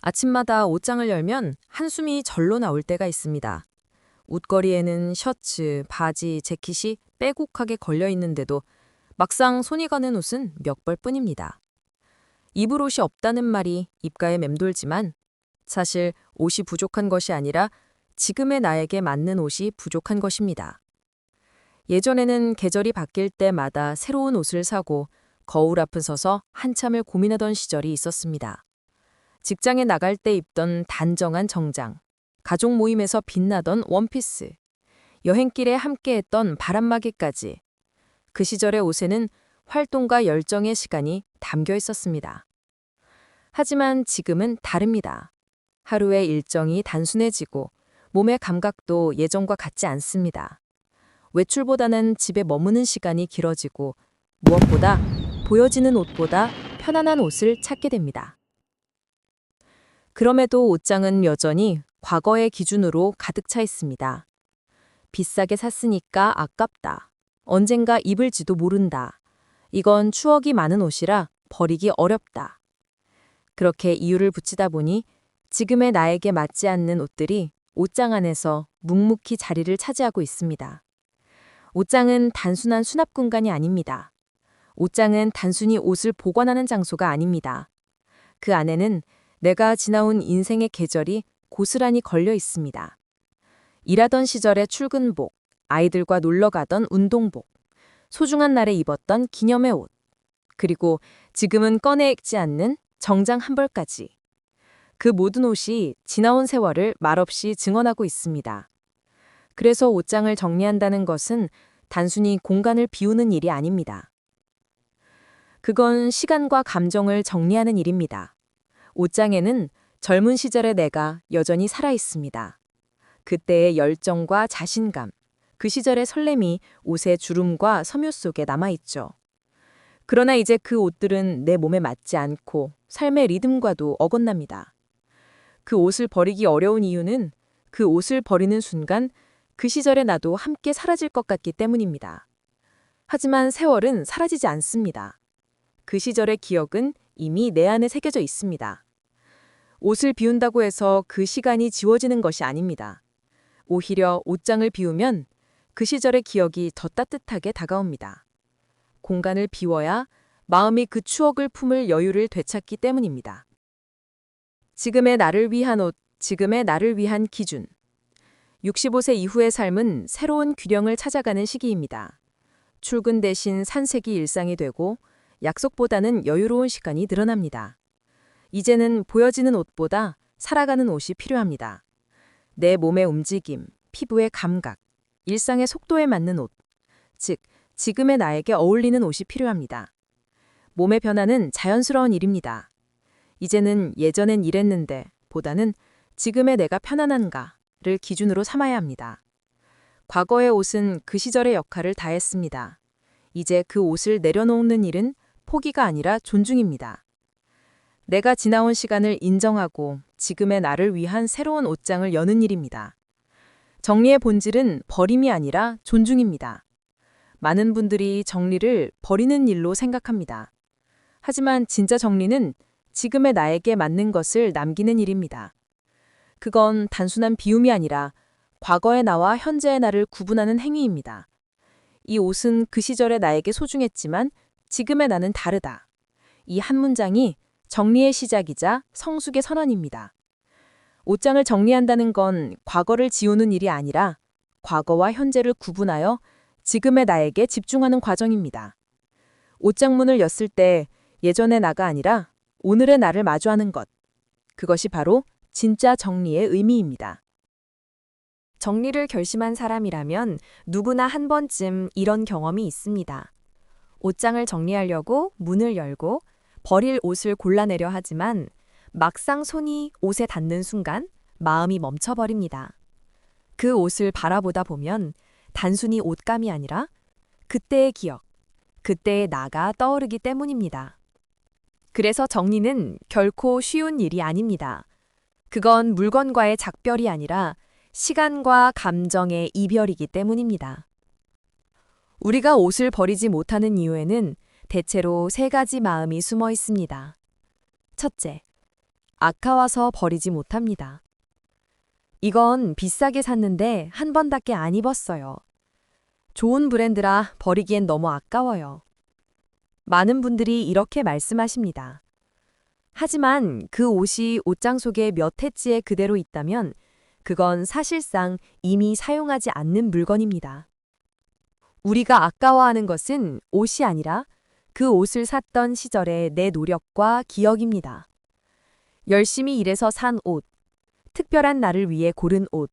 아침마다 옷장을 열면 한숨이 절로 나올 때가 있습니다. 옷걸이에는 셔츠, 바지, 재킷이 빼곡하게 걸려 있는데도 막상 손이 가는 옷은 몇 벌뿐입니다. 입을 옷이 없다는 말이 입가에 맴돌지만 사실 옷이 부족한 것이 아니라 지금의 나에게 맞는 옷이 부족한 것입니다. 예전에는 계절이 바뀔 때마다 새로운 옷을 사고 거울 앞에 서서 한참을 고민하던 시절이 있었습니다. 직장에 나갈 때 입던 단정한 정장, 가족 모임에서 빛나던 원피스, 여행길에 함께했던 바람막이까지 그 시절의 옷에는 활동과 열정의 시간이 담겨 있었습니다. 하지만 지금은 다릅니다. 하루의 일정이 단순해지고 몸의 감각도 예전과 같지 않습니다. 외출보다는 집에 머무는 시간이 길어지고 무엇보다 보여지는 옷보다 편안한 옷을 찾게 됩니다. 그럼에도 옷장은 여전히 과거의 기준으로 가득 차 있습니다. 비싸게 샀으니까 아깝다. 언젠가 입을지도 모른다. 이건 추억이 많은 옷이라 버리기 어렵다. 그렇게 이유를 붙이다 보니 지금의 나에게 맞지 않는 옷들이 옷장 안에서 묵묵히 자리를 차지하고 있습니다. 옷장은 단순한 수납 공간이 아닙니다. 옷장은 단순히 옷을 보관하는 장소가 아닙니다. 그 안에는 내가 지나온 인생의 계절이 고스란히 걸려 있습니다. 일하던 시절의 출근복, 아이들과 놀러 가던 운동복, 소중한 날에 입었던 기념의 옷, 그리고 지금은 꺼내 입지 않는 정장 한 벌까지. 그 모든 옷이 지나온 세월을 말없이 증언하고 있습니다. 그래서 옷장을 정리한다는 것은 단순히 공간을 비우는 일이 아닙니다. 그건 시간과 감정을 정리하는 일입니다. 옷장에는 젊은 시절의 내가 여전히 살아 있습니다. 그때의 열정과 자신감, 그 시절의 설렘이 옷의 주름과 섬유 속에 남아있죠. 그러나 이제 그 옷들은 내 몸에 맞지 않고 삶의 리듬과도 어긋납니다. 그 옷을 버리기 어려운 이유는 그 옷을 버리는 순간 그 시절의 나도 함께 사라질 것 같기 때문입니다. 하지만 세월은 사라지지 않습니다. 그 시절의 기억은 이미 내 안에 새겨져 있습니다. 옷을 비운다고 해서 그 시간이 지워지는 것이 아닙니다. 오히려 옷장을 비우면 그 시절의 기억이 더 따뜻하게 다가옵니다. 공간을 비워야 마음이 그 추억을 품을 여유를 되찾기 때문입니다. 지금의 나를 위한 옷, 지금의 나를 위한 기준. 65세 이후의 삶은 새로운 균형을 찾아가는 시기입니다. 출근 대신 산책이 일상이 되고 약속보다는 여유로운 시간이 늘어납니다. 이제는 보여지는 옷보다 살아가는 옷이 필요합니다. 내 몸의 움직임, 피부의 감각, 일상의 속도에 맞는 옷, 즉 지금의 나에게 어울리는 옷이 필요합니다. 몸의 변화는 자연스러운 일입니다. 이제는 예전엔 이랬는데 보다는 지금의 내가 편안한가를 기준으로 삼아야 합니다. 과거의 옷은 그 시절의 역할을 다했습니다. 이제 그 옷을 내려놓는 일은 포기가 아니라 존중입니다. 내가 지나온 시간을 인정하고 지금의 나를 위한 새로운 옷장을 여는 일입니다. 정리의 본질은 버림이 아니라 존중입니다. 많은 분들이 정리를 버리는 일로 생각합니다. 하지만 진짜 정리는 지금의 나에게 맞는 것을 남기는 일입니다. 그건 단순한 비움이 아니라 과거의 나와 현재의 나를 구분하는 행위입니다. 이 옷은 그 시절의 나에게 소중했지만 지금의 나는 다르다. 이 한 문장이 정리의 시작이자 성숙의 선언입니다. 옷장을 정리한다는 건 과거를 지우는 일이 아니라 과거와 현재를 구분하여 지금의 나에게 집중하는 과정입니다. 옷장문을 였을 때 예전의 나가 아니라 오늘의 나를 마주하는 것. 그것이 바로 진짜 정리의 의미입니다. 정리를 결심한 사람이라면 누구나 한 번쯤 이런 경험이 있습니다. 옷장을 정리하려고 문을 열고 버릴 옷을 골라내려 하지만 막상 손이 옷에 닿는 순간 마음이 멈춰버립니다. 그 옷을 바라보다 보면 단순히 옷감이 아니라 그때의 기억, 그때의 나가 떠오르기 때문입니다. 그래서 정리는 결코 쉬운 일이 아닙니다. 그건 물건과의 작별이 아니라 시간과 감정의 이별이기 때문입니다. 우리가 옷을 버리지 못하는 이유에는 대체로 세 가지 마음이 숨어 있습니다. 첫째, 아까워서 버리지 못합니다. 이건 비싸게 샀는데 한 번밖에 안 입었어요. 좋은 브랜드라 버리기엔 너무 아까워요. 많은 분들이 이렇게 말씀하십니다. 하지만 그 옷이 옷장 속에 몇 해째에 그대로 있다면 그건 사실상 이미 사용하지 않는 물건입니다. 우리가 아까워하는 것은 옷이 아니라 그 옷을 샀던 시절의 내 노력과 기억입니다. 열심히 일해서 산 옷, 특별한 날을 위해 고른 옷.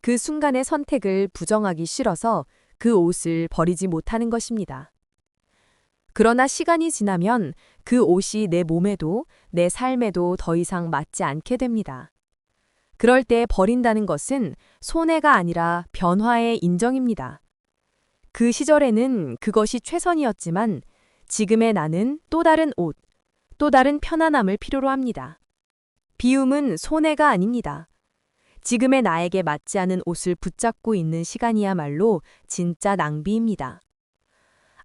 그 순간의 선택을 부정하기 싫어서 그 옷을 버리지 못하는 것입니다. 그러나 시간이 지나면 그 옷이 내 몸에도 내 삶에도 더 이상 맞지 않게 됩니다. 그럴 때 버린다는 것은 손해가 아니라 변화의 인정입니다. 그 시절에는 그것이 최선이었지만 지금의 나는 또 다른 옷, 또 다른 편안함을 필요로 합니다. 비움은 손해가 아닙니다. 지금의 나에게 맞지 않은 옷을 붙잡고 있는 시간이야말로 진짜 낭비입니다.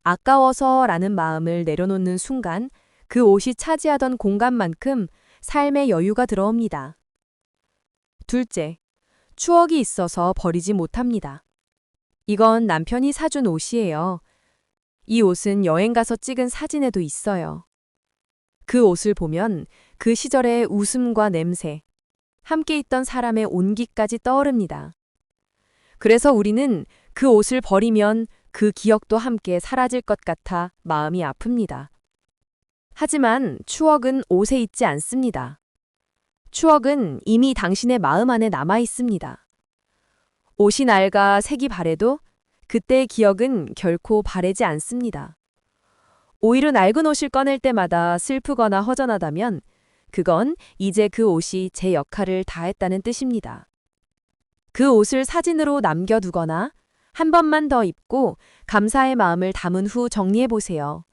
아까워서라는 마음을 내려놓는 순간 그 옷이 차지하던 공간만큼 삶의 여유가 들어옵니다. 둘째, 추억이 있어서 버리지 못합니다. 이건 남편이 사준 옷이에요. 이 옷은 여행 가서 찍은 사진에도 있어요. 그 옷을 보면 그 시절의 웃음과 냄새, 함께 있던 사람의 온기까지 떠오릅니다. 그래서 우리는 그 옷을 버리면 그 기억도 함께 사라질 것 같아 마음이 아픕니다. 하지만 추억은 옷에 있지 않습니다. 추억은 이미 당신의 마음 안에 남아 있습니다. 옷이 낡아 색이 바래도 그때의 기억은 결코 바래지 않습니다. 오히려 낡은 옷을 꺼낼 때마다 슬프거나 허전하다면 그건 이제 그 옷이 제 역할을 다했다는 뜻입니다. 그 옷을 사진으로 남겨두거나 한 번만 더 입고 감사의 마음을 담은 후 정리해 보세요.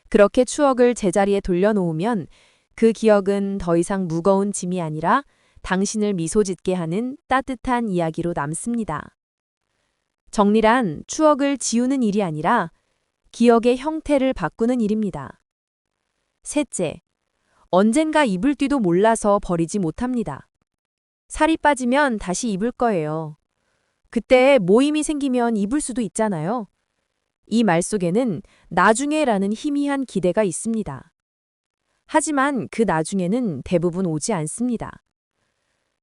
그렇게 추억을 제자리에 돌려놓으면 그 기억은 더 이상 무거운 짐이 아니라 당신을 미소 짓게 하는 따뜻한 이야기로 남습니다. 정리란 추억을 지우는 일이 아니라 기억의 형태를 바꾸는 일입니다. 셋째, 언젠가 입을지도 몰라서 버리지 못합니다. 살이 빠지면 다시 입을 거예요. 그때 모임이 생기면 입을 수도 있잖아요. 이 말 속에는 나중에라는 희미한 기대가 있습니다. 하지만 그 나중에는 대부분 오지 않습니다.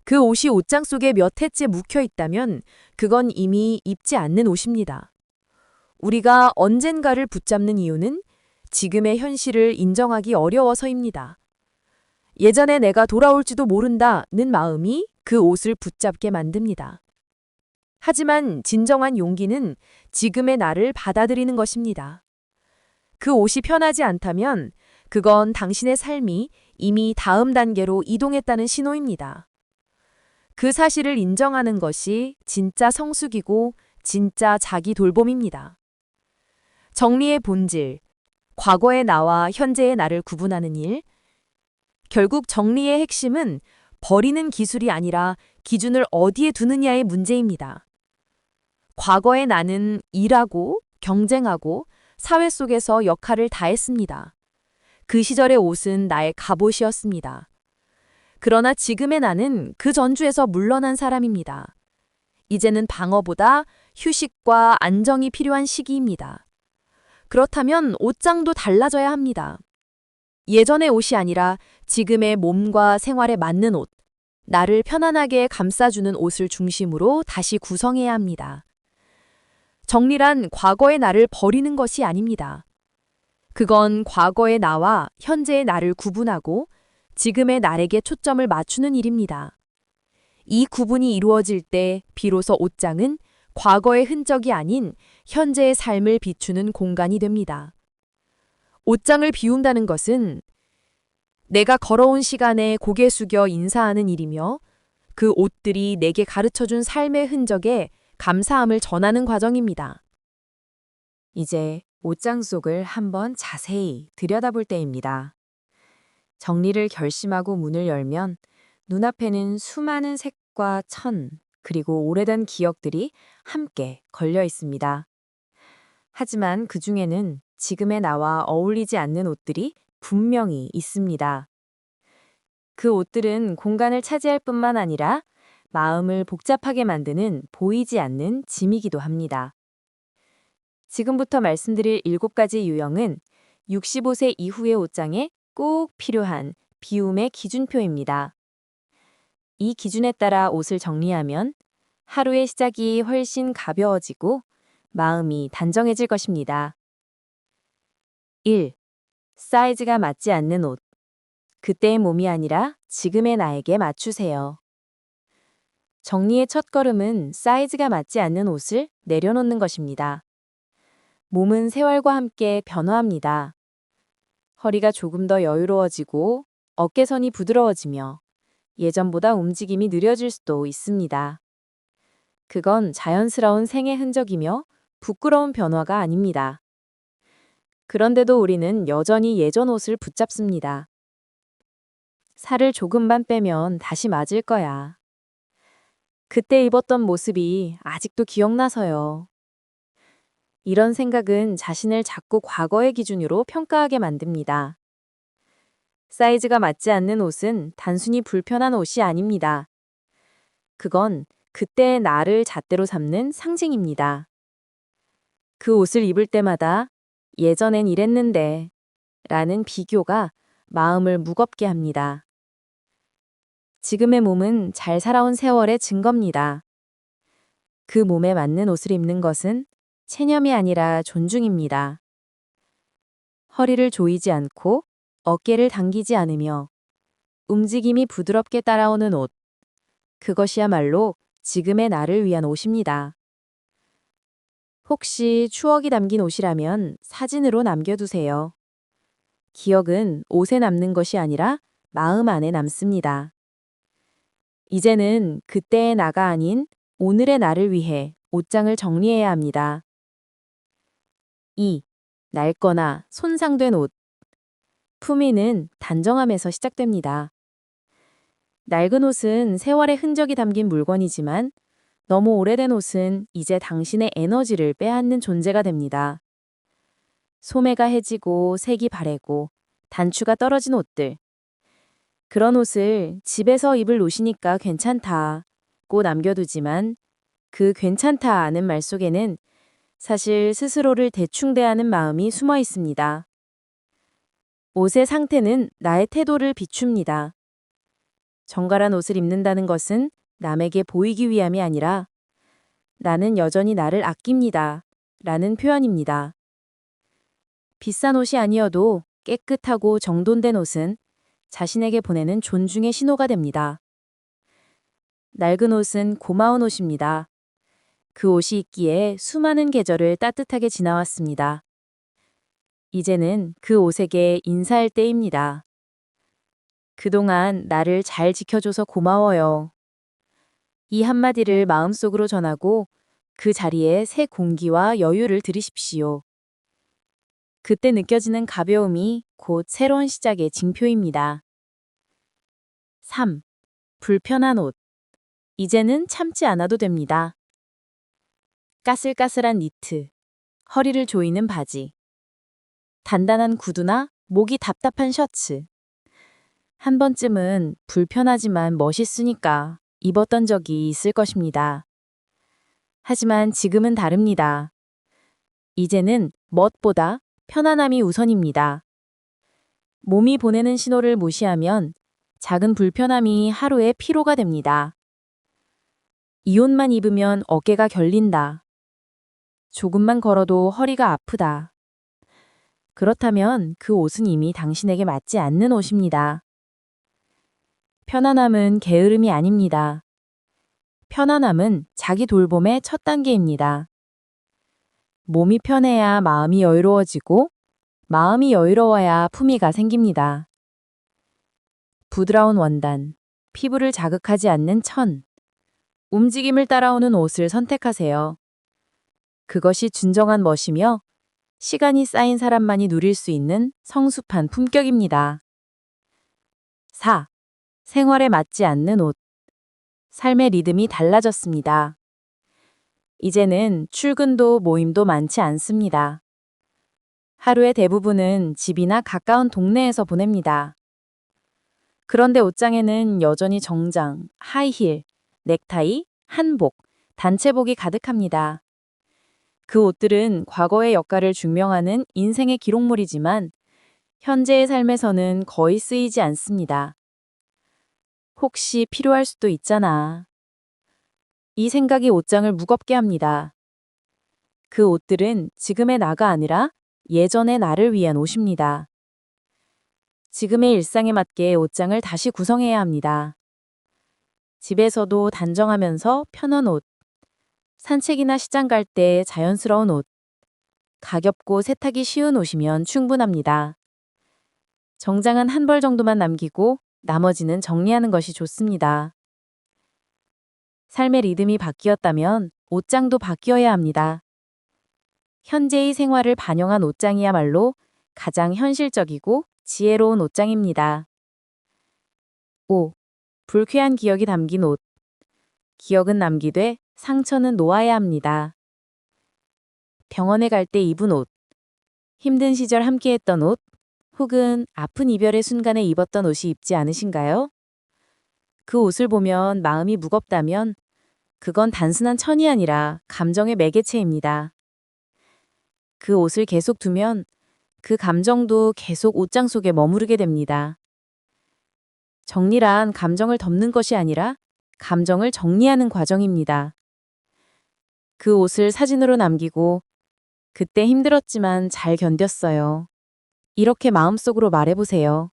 그 옷이 옷장 속에 몇 해째 묵혀 있다면 그건 이미 입지 않는 옷입니다. 우리가 언젠가를 붙잡는 이유는 지금의 현실을 인정하기 어려워서입니다. 예전에 내가 돌아올지도 모른다는 마음이 그 옷을 붙잡게 만듭니다. 하지만 진정한 용기는 지금의 나를 받아들이는 것입니다. 그 옷이 편하지 않다면 그건 당신의 삶이 이미 다음 단계로 이동했다는 신호입니다. 그 사실을 인정하는 것이 진짜 성숙이고 진짜 자기 돌봄입니다. 정리의 본질, 과거의 나와 현재의 나를 구분하는 일. 결국 정리의 핵심은 버리는 기술이 아니라 기준을 어디에 두느냐의 문제입니다. 과거의 나는 일하고 경쟁하고 사회 속에서 역할을 다했습니다. 그 시절의 옷은 나의 갑옷이었습니다. 그러나 지금의 나는 그 전주에서 물러난 사람입니다. 이제는 방어보다 휴식과 안정이 필요한 시기입니다. 그렇다면 옷장도 달라져야 합니다. 예전의 옷이 아니라 지금의 몸과 생활에 맞는 옷, 나를 편안하게 감싸주는 옷을 중심으로 다시 구성해야 합니다. 정리란 과거의 나를 버리는 것이 아닙니다. 그건 과거의 나와 현재의 나를 구분하고 지금의 나에게 초점을 맞추는 일입니다. 이 구분이 이루어질 때 비로소 옷장은 과거의 흔적이 아닌 현재의 삶을 비추는 공간이 됩니다. 옷장을 비운다는 것은 내가 걸어온 시간에 고개 숙여 인사하는 일이며 그 옷들이 내게 가르쳐준 삶의 흔적에 감사함을 전하는 과정입니다. 이제 옷장 속을 한번 자세히 들여다볼 때입니다. 정리를 결심하고 문을 열면 눈앞에는 수많은 색과 천, 그리고 오래된 기억들이 함께 걸려 있습니다. 하지만 그 중에는 지금의 나와 어울리지 않는 옷들이 분명히 있습니다. 그 옷들은 공간을 차지할 뿐만 아니라 마음을 복잡하게 만드는 보이지 않는 짐이기도 합니다. 지금부터 말씀드릴 7가지 유형은 65세 이후의 옷장에 꼭 필요한 비움의 기준표입니다. 이 기준에 따라 옷을 정리하면 하루의 시작이 훨씬 가벼워지고 마음이 단정해질 것입니다. 1. 사이즈가 맞지 않는 옷. 그때의 몸이 아니라 지금의 나에게 맞추세요. 정리의 첫걸음은 사이즈가 맞지 않는 옷을 내려놓는 것입니다. 몸은 세월과 함께 변화합니다. 허리가 조금 더 여유로워지고 어깨선이 부드러워지며 예전보다 움직임이 느려질 수도 있습니다. 그건 자연스러운 생의 흔적이며 부끄러운 변화가 아닙니다. 그런데도 우리는 여전히 예전 옷을 붙잡습니다. 살을 조금만 빼면 다시 맞을 거야. 그때 입었던 모습이 아직도 기억나서요. 이런 생각은 자신을 자꾸 과거의 기준으로 평가하게 만듭니다. 사이즈가 맞지 않는 옷은 단순히 불편한 옷이 아닙니다. 그건 그때의 나를 잣대로 삼는 상징입니다. 그 옷을 입을 때마다 예전엔 이랬는데 라는 비교가 마음을 무겁게 합니다. 지금의 몸은 잘 살아온 세월의 증거입니다. 그 몸에 맞는 옷을 입는 것은 체념이 아니라 존중입니다. 허리를 조이지 않고 어깨를 당기지 않으며 움직임이 부드럽게 따라오는 옷. 그것이야말로 지금의 나를 위한 옷입니다. 혹시 추억이 담긴 옷이라면 사진으로 남겨두세요. 기억은 옷에 남는 것이 아니라 마음 안에 남습니다. 이제는 그때의 나가 아닌 오늘의 나를 위해 옷장을 정리해야 합니다. 2. 낡거나 손상된 옷. 품위는 단정함에서 시작됩니다. 낡은 옷은 세월의 흔적이 담긴 물건이지만 너무 오래된 옷은 이제 당신의 에너지를 빼앗는 존재가 됩니다. 소매가 해지고 색이 바래고 단추가 떨어진 옷들. 그런 옷을 집에서 입을 옷이니까 괜찮다고 남겨두지만 그 괜찮다는 말 속에는 사실 스스로를 대충 대하는 마음이 숨어 있습니다. 옷의 상태는 나의 태도를 비춥니다. 정갈한 옷을 입는다는 것은 남에게 보이기 위함이 아니라 나는 여전히 나를 아낍니다. 라는 표현입니다. 비싼 옷이 아니어도 깨끗하고 정돈된 옷은 자신에게 보내는 존중의 신호가 됩니다. 낡은 옷은 고마운 옷입니다. 그 옷이 있기에 수많은 계절을 따뜻하게 지나왔습니다. 이제는 그 옷에게 인사할 때입니다. 그동안 나를 잘 지켜줘서 고마워요. 이 한마디를 마음속으로 전하고 그 자리에 새 공기와 여유를 들이십시오. 그때 느껴지는 가벼움이 곧 새로운 시작의 징표입니다. 3. 불편한 옷. 이제는 참지 않아도 됩니다. 까슬까슬한 니트, 허리를 조이는 바지, 단단한 구두나 목이 답답한 셔츠. 한 번쯤은 불편하지만 멋있으니까 입었던 적이 있을 것입니다. 하지만 지금은 다릅니다. 이제는 멋보다 편안함이 우선입니다. 몸이 보내는 신호를 무시하면 작은 불편함이 하루의 피로가 됩니다. 이 옷만 입으면 어깨가 결린다. 조금만 걸어도 허리가 아프다. 그렇다면 그 옷은 이미 당신에게 맞지 않는 옷입니다. 편안함은 게으름이 아닙니다. 편안함은 자기 돌봄의 첫 단계입니다. 몸이 편해야 마음이 여유로워지고 마음이 여유로워야 품위가 생깁니다. 부드러운 원단, 피부를 자극하지 않는 천, 움직임을 따라오는 옷을 선택하세요. 그것이 진정한 멋이며 시간이 쌓인 사람만이 누릴 수 있는 성숙한 품격입니다. 4. 생활에 맞지 않는 옷. 삶의 리듬이 달라졌습니다. 이제는 출근도 모임도 많지 않습니다. 하루의 대부분은 집이나 가까운 동네에서 보냅니다. 그런데 옷장에는 여전히 정장, 하이힐, 넥타이, 한복, 단체복이 가득합니다. 그 옷들은 과거의 역할을 증명하는 인생의 기록물이지만 현재의 삶에서는 거의 쓰이지 않습니다. 혹시 필요할 수도 있잖아. 이 생각이 옷장을 무겁게 합니다. 그 옷들은 지금의 나가 아니라 예전의 나를 위한 옷입니다. 지금의 일상에 맞게 옷장을 다시 구성해야 합니다. 집에서도 단정하면서 편한 옷, 산책이나 시장 갈 때 자연스러운 옷, 가볍고 세탁이 쉬운 옷이면 충분합니다. 정장은 한 벌 정도만 남기고 나머지는 정리하는 것이 좋습니다. 삶의 리듬이 바뀌었다면 옷장도 바뀌어야 합니다. 현재의 생활을 반영한 옷장이야말로 가장 현실적이고 지혜로운 옷장입니다. 5. 불쾌한 기억이 담긴 옷. 기억은 남기되 상처는 놓아야 합니다. 병원에 갈 때 입은 옷, 힘든 시절 함께했던 옷, 혹은 아픈 이별의 순간에 입었던 옷이 입지 않으신가요? 그 옷을 보면 마음이 무겁다면 그건 단순한 천이 아니라 감정의 매개체입니다. 그 옷을 계속 두면 그 감정도 계속 옷장 속에 머무르게 됩니다. 정리란 감정을 덮는 것이 아니라 감정을 정리하는 과정입니다. 그 옷을 사진으로 남기고 그때 힘들었지만 잘 견뎠어요. 이렇게 마음속으로 말해보세요.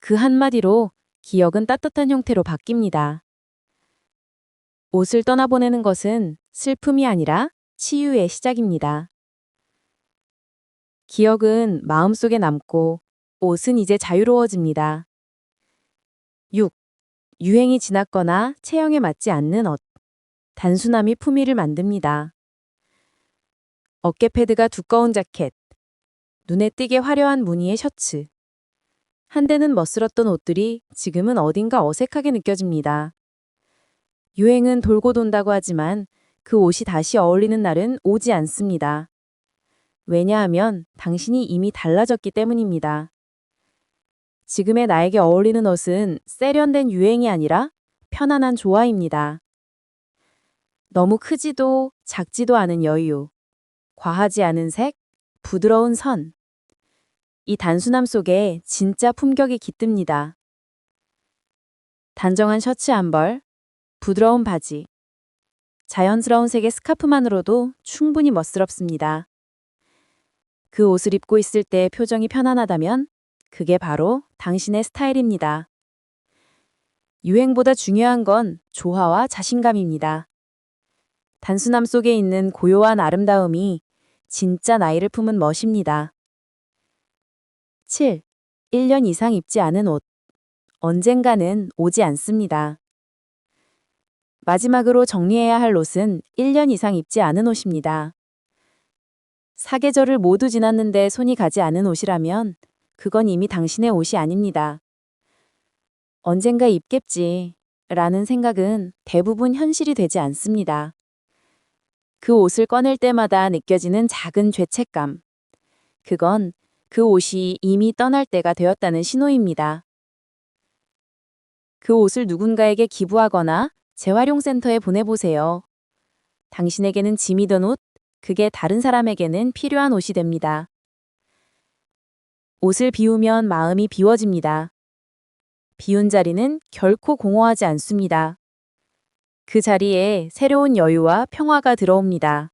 그 한마디로 기억은 따뜻한 형태로 바뀝니다. 옷을 떠나보내는 것은 슬픔이 아니라 치유의 시작입니다. 기억은 마음속에 남고 옷은 이제 자유로워집니다. 6. 유행이 지났거나 체형에 맞지 않는 옷. 단순함이 품위를 만듭니다. 어깨 패드가 두꺼운 자켓, 눈에 띄게 화려한 무늬의 셔츠. 한때는 멋스렀던 옷들이 지금은 어딘가 어색하게 느껴집니다. 유행은 돌고 돈다고 하지만 그 옷이 다시 어울리는 날은 오지 않습니다. 왜냐하면 당신이 이미 달라졌기 때문입니다. 지금의 나에게 어울리는 옷은 세련된 유행이 아니라 편안한 조화입니다. 너무 크지도 작지도 않은 여유, 과하지 않은 색, 부드러운 선. 이 단순함 속에 진짜 품격이 깃듭니다. 단정한 셔츠 한 벌, 부드러운 바지, 자연스러운 색의 스카프만으로도 충분히 멋스럽습니다. 그 옷을 입고 있을 때 표정이 편안하다면 그게 바로 당신의 스타일입니다. 유행보다 중요한 건 조화와 자신감입니다. 단순함 속에 있는 고요한 아름다움이 진짜 나이를 품은 멋입니다. 7. 1년 이상 입지 않은 옷. 언젠가는 오지 않습니다. 마지막으로 정리해야 할 옷은 1년 이상 입지 않은 옷입니다. 사계절을 모두 지났는데 손이 가지 않은 옷이라면 그건 이미 당신의 옷이 아닙니다. 언젠가 입겠지 라는 생각은 대부분 현실이 되지 않습니다. 그 옷을 꺼낼 때마다 느껴지는 작은 죄책감. 그건 그 옷이 이미 떠날 때가 되었다는 신호입니다. 그 옷을 누군가에게 기부하거나 재활용센터에 보내보세요. 당신에게는 짐이던 옷, 그게 다른 사람에게는 필요한 옷이 됩니다. 옷을 비우면 마음이 비워집니다. 비운 자리는 결코 공허하지 않습니다. 그 자리에 새로운 여유와 평화가 들어옵니다.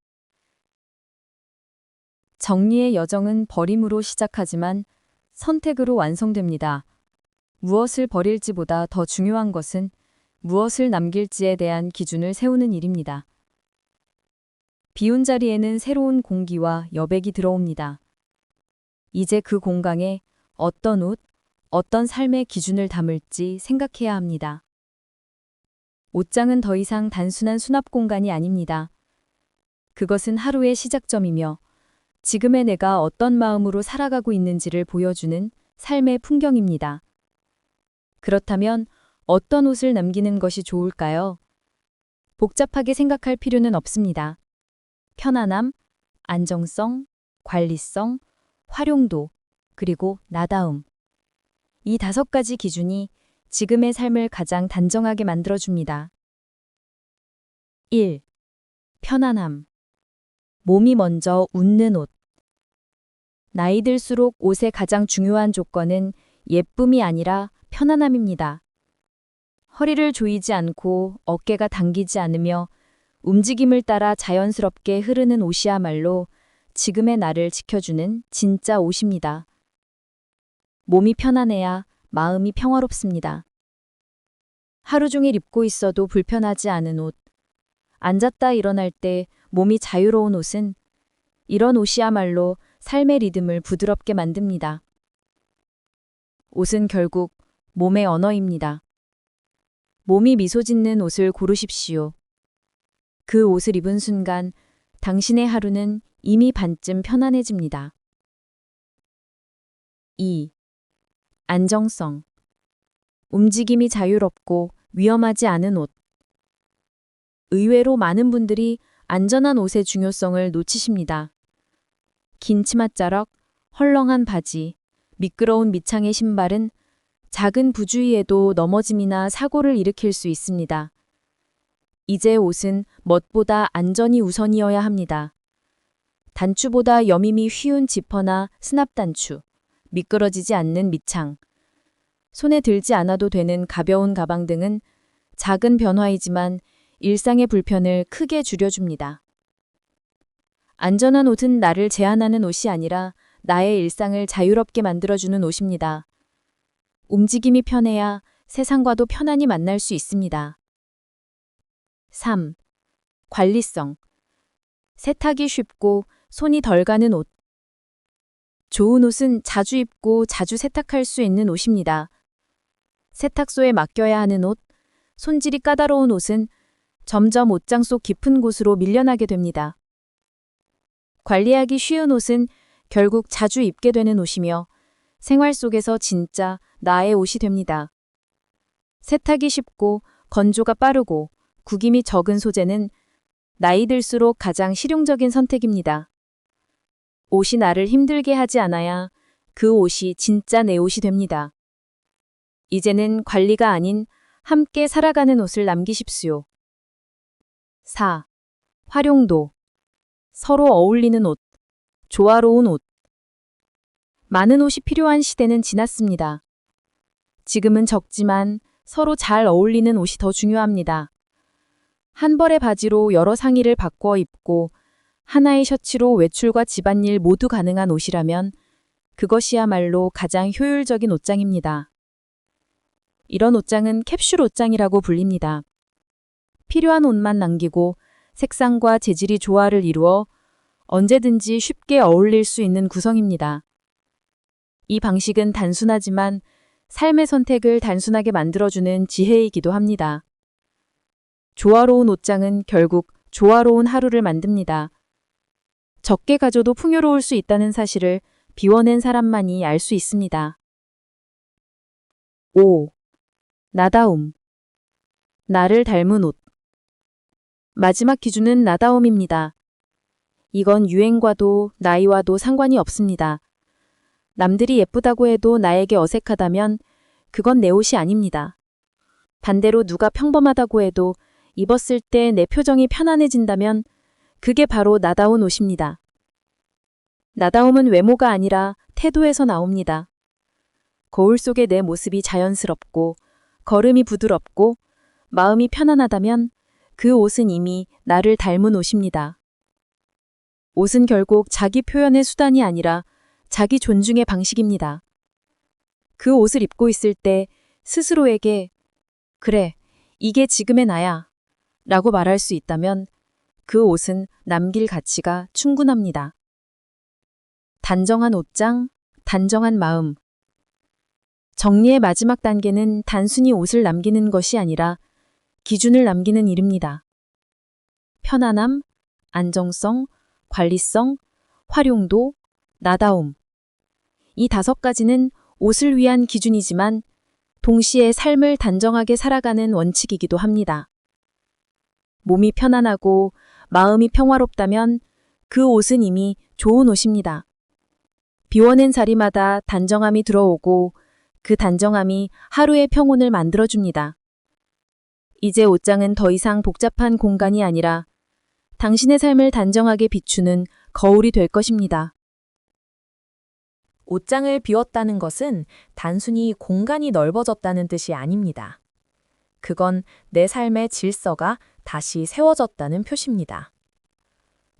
정리의 여정은 버림으로 시작하지만 선택으로 완성됩니다. 무엇을 버릴지보다 더 중요한 것은 무엇을 남길지에 대한 기준을 세우는 일입니다. 비운 자리에는 새로운 공기와 여백이 들어옵니다. 이제 그 공간에 어떤 옷, 어떤 삶의 기준을 담을지 생각해야 합니다. 옷장은 더 이상 단순한 수납 공간이 아닙니다. 그것은 하루의 시작점이며 지금의 내가 어떤 마음으로 살아가고 있는지를 보여주는 삶의 풍경입니다. 그렇다면 어떤 옷을 남기는 것이 좋을까요? 복잡하게 생각할 필요는 없습니다. 편안함, 안정성, 관리성, 활용도, 그리고 나다움. 이 5가지 기준이 지금의 삶을 가장 단정하게 만들어줍니다. 1. 편안함. 몸이 먼저 웃는 옷. 나이 들수록 옷의 가장 중요한 조건은 예쁨이 아니라 편안함입니다. 허리를 조이지 않고 어깨가 당기지 않으며 움직임을 따라 자연스럽게 흐르는 옷이야말로 지금의 나를 지켜주는 진짜 옷입니다. 몸이 편안해야 마음이 평화롭습니다. 하루 종일 입고 있어도 불편하지 않은 옷, 앉았다 일어날 때 몸이 자유로운 옷은 이런 옷이야말로 삶의 리듬을 부드럽게 만듭니다. 옷은 결국 몸의 언어입니다. 몸이 미소 짓는 옷을 고르십시오. 그 옷을 입은 순간 당신의 하루는 이미 반쯤 편안해집니다. 2. 안정성. 움직임이 자유롭고 위험하지 않은 옷. 의외로 많은 분들이 안전한 옷의 중요성을 놓치십니다. 긴 치맛자락, 헐렁한 바지, 미끄러운 밑창의 신발은 작은 부주의에도 넘어짐이나 사고를 일으킬 수 있습니다. 이제 옷은 멋보다 안전이 우선이어야 합니다. 단추보다 여밈이 쉬운 지퍼나 스납 단추, 미끄러지지 않는 밑창, 손에 들지 않아도 되는 가벼운 가방 등은 작은 변화이지만 일상의 불편을 크게 줄여줍니다. 안전한 옷은 나를 제한하는 옷이 아니라 나의 일상을 자유롭게 만들어주는 옷입니다. 움직임이 편해야 세상과도 편안히 만날 수 있습니다. 3. 관리성. 세탁이 쉽고 손이 덜 가는 옷. 좋은 옷은 자주 입고 자주 세탁할 수 있는 옷입니다. 세탁소에 맡겨야 하는 옷, 손질이 까다로운 옷은 점점 옷장 속 깊은 곳으로 밀려나게 됩니다. 관리하기 쉬운 옷은 결국 자주 입게 되는 옷이며 생활 속에서 진짜 나의 옷이 됩니다. 세탁이 쉽고 건조가 빠르고 구김이 적은 소재는 나이 들수록 가장 실용적인 선택입니다. 옷이 나를 힘들게 하지 않아야 그 옷이 진짜 내 옷이 됩니다. 이제는 관리가 아닌 함께 살아가는 옷을 남기십시오. 4. 활용도. 서로 어울리는 옷, 조화로운 옷. 많은 옷이 필요한 시대는 지났습니다. 지금은 적지만 서로 잘 어울리는 옷이 더 중요합니다. 한 벌의 바지로 여러 상의를 바꿔 입고 하나의 셔츠로 외출과 집안일 모두 가능한 옷이라면 그것이야말로 가장 효율적인 옷장입니다. 이런 옷장은 캡슐 옷장이라고 불립니다. 필요한 옷만 남기고 색상과 재질이 조화를 이루어 언제든지 쉽게 어울릴 수 있는 구성입니다. 이 방식은 단순하지만 삶의 선택을 단순하게 만들어주는 지혜이기도 합니다. 조화로운 옷장은 결국 조화로운 하루를 만듭니다. 적게 가져도 풍요로울 수 있다는 사실을 비워낸 사람만이 알 수 있습니다. 5. 나다움. 나를 닮은 옷. 마지막 기준은 나다움입니다. 이건 유행과도 나이와도 상관이 없습니다. 남들이 예쁘다고 해도 나에게 어색하다면 그건 내 옷이 아닙니다. 반대로 누가 평범하다고 해도 입었을 때 내 표정이 편안해진다면 그게 바로 나다운 옷입니다. 나다움은 외모가 아니라 태도에서 나옵니다. 거울 속의 내 모습이 자연스럽고 걸음이 부드럽고 마음이 편안하다면 그 옷은 이미 나를 닮은 옷입니다. 옷은 결국 자기 표현의 수단이 아니라 자기 존중의 방식입니다. 그 옷을 입고 있을 때 스스로에게 그래, 이게 지금의 나야 라고 말할 수 있다면 그 옷은 남길 가치가 충분합니다. 단정한 옷장, 단정한 마음. 정리의 마지막 단계는 단순히 옷을 남기는 것이 아니라 기준을 남기는 일입니다. 편안함, 안정성, 관리성, 활용도, 나다움. 이 5가지는 옷을 위한 기준이지만 동시에 삶을 단정하게 살아가는 원칙이기도 합니다. 몸이 편안하고 마음이 평화롭다면 그 옷은 이미 좋은 옷입니다. 비워낸 자리마다 단정함이 들어오고 그 단정함이 하루의 평온을 만들어줍니다. 이제 옷장은 더 이상 복잡한 공간이 아니라 당신의 삶을 단정하게 비추는 거울이 될 것입니다. 옷장을 비웠다는 것은 단순히 공간이 넓어졌다는 뜻이 아닙니다. 그건 내 삶의 질서가 다시 세워졌다는 표시입니다.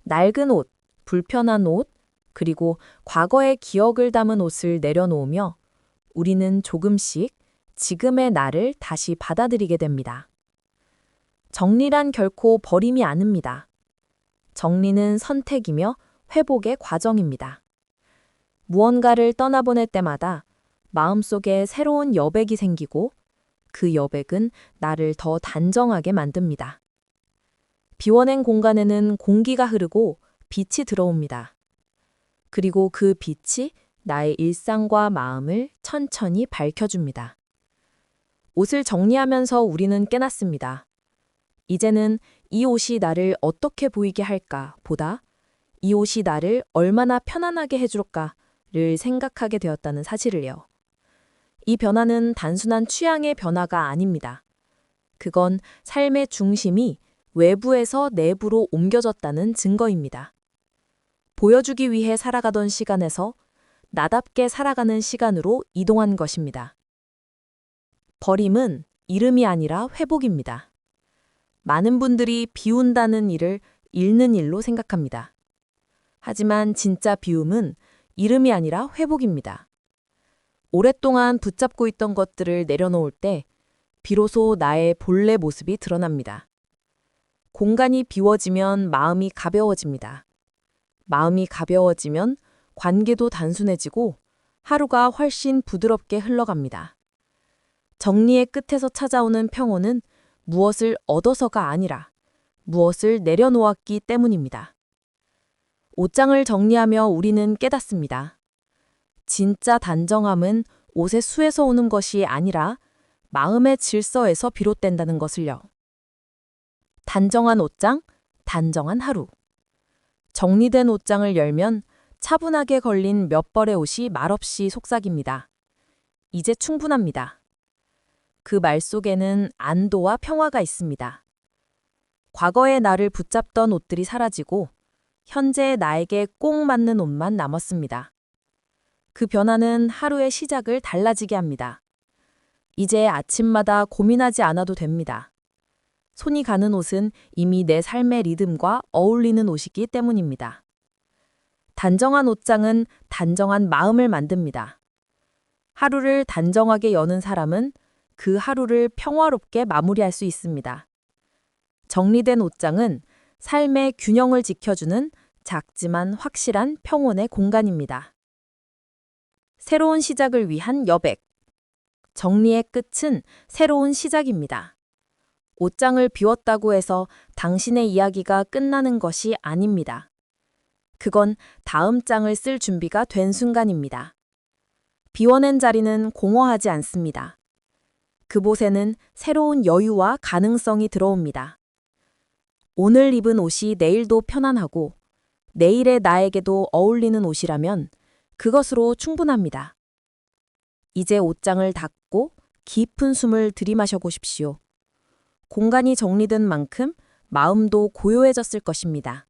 낡은 옷, 불편한 옷, 그리고 과거의 기억을 담은 옷을 내려놓으며 우리는 조금씩 지금의 나를 다시 받아들이게 됩니다. 정리란 결코 버림이 아닙니다. 정리는 선택이며 회복의 과정입니다. 무언가를 떠나보낼 때마다 마음속에 새로운 여백이 생기고 그 여백은 나를 더 단정하게 만듭니다. 비워낸 공간에는 공기가 흐르고 빛이 들어옵니다. 그리고 그 빛이 나의 일상과 마음을 천천히 밝혀줍니다. 옷을 정리하면서 우리는 깨닫습니다. 이제는 이 옷이 나를 어떻게 보이게 할까 보다 이 옷이 나를 얼마나 편안하게 해줄까를 생각하게 되었다는 사실을요. 이 변화는 단순한 취향의 변화가 아닙니다. 그건 삶의 중심이 외부에서 내부로 옮겨졌다는 증거입니다. 보여주기 위해 살아가던 시간에서 나답게 살아가는 시간으로 이동한 것입니다. 버림은 잃음이 아니라 회복입니다. 많은 분들이 비운다는 일을 잃는 일로 생각합니다. 하지만 진짜 비움은 잃음이 아니라 회복입니다. 오랫동안 붙잡고 있던 것들을 내려놓을 때 비로소 나의 본래 모습이 드러납니다. 공간이 비워지면 마음이 가벼워집니다. 마음이 가벼워지면 관계도 단순해지고 하루가 훨씬 부드럽게 흘러갑니다. 정리의 끝에서 찾아오는 평온은 무엇을 얻어서가 아니라 무엇을 내려놓았기 때문입니다. 옷장을 정리하며 우리는 깨닫습니다. 진짜 단정함은 옷의 수에서 오는 것이 아니라 마음의 질서에서 비롯된다는 것을요. 단정한 옷장, 단정한 하루. 정리된 옷장을 열면 차분하게 걸린 몇 벌의 옷이 말없이 속삭입니다. 이제 충분합니다. 그 말 속에는 안도와 평화가 있습니다. 과거의 나를 붙잡던 옷들이 사라지고 현재의 나에게 꼭 맞는 옷만 남았습니다. 그 변화는 하루의 시작을 달라지게 합니다. 이제 아침마다 고민하지 않아도 됩니다. 손이 가는 옷은 이미 내 삶의 리듬과 어울리는 옷이기 때문입니다. 단정한 옷장은 단정한 마음을 만듭니다. 하루를 단정하게 여는 사람은 그 하루를 평화롭게 마무리할 수 있습니다. 정리된 옷장은 삶의 균형을 지켜주는 작지만 확실한 평온의 공간입니다. 새로운 시작을 위한 여백. 정리의 끝은 새로운 시작입니다. 옷장을 비웠다고 해서 당신의 이야기가 끝나는 것이 아닙니다. 그건 다음 장을 쓸 준비가 된 순간입니다. 비워낸 자리는 공허하지 않습니다. 그곳에는 새로운 여유와 가능성이 들어옵니다. 오늘 입은 옷이 내일도 편안하고 내일의 나에게도 어울리는 옷이라면 그것으로 충분합니다. 이제 옷장을 닫고 깊은 숨을 들이마셔 보십시오. 공간이 정리된 만큼 마음도 고요해졌을 것입니다.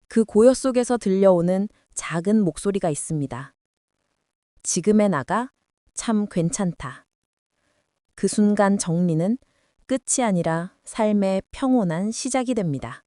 그 고요 속에서 들려오는 작은 목소리가 있습니다. 지금의 나가 참 괜찮다. 그 순간 정리는 끝이 아니라 삶의 평온한 시작이 됩니다.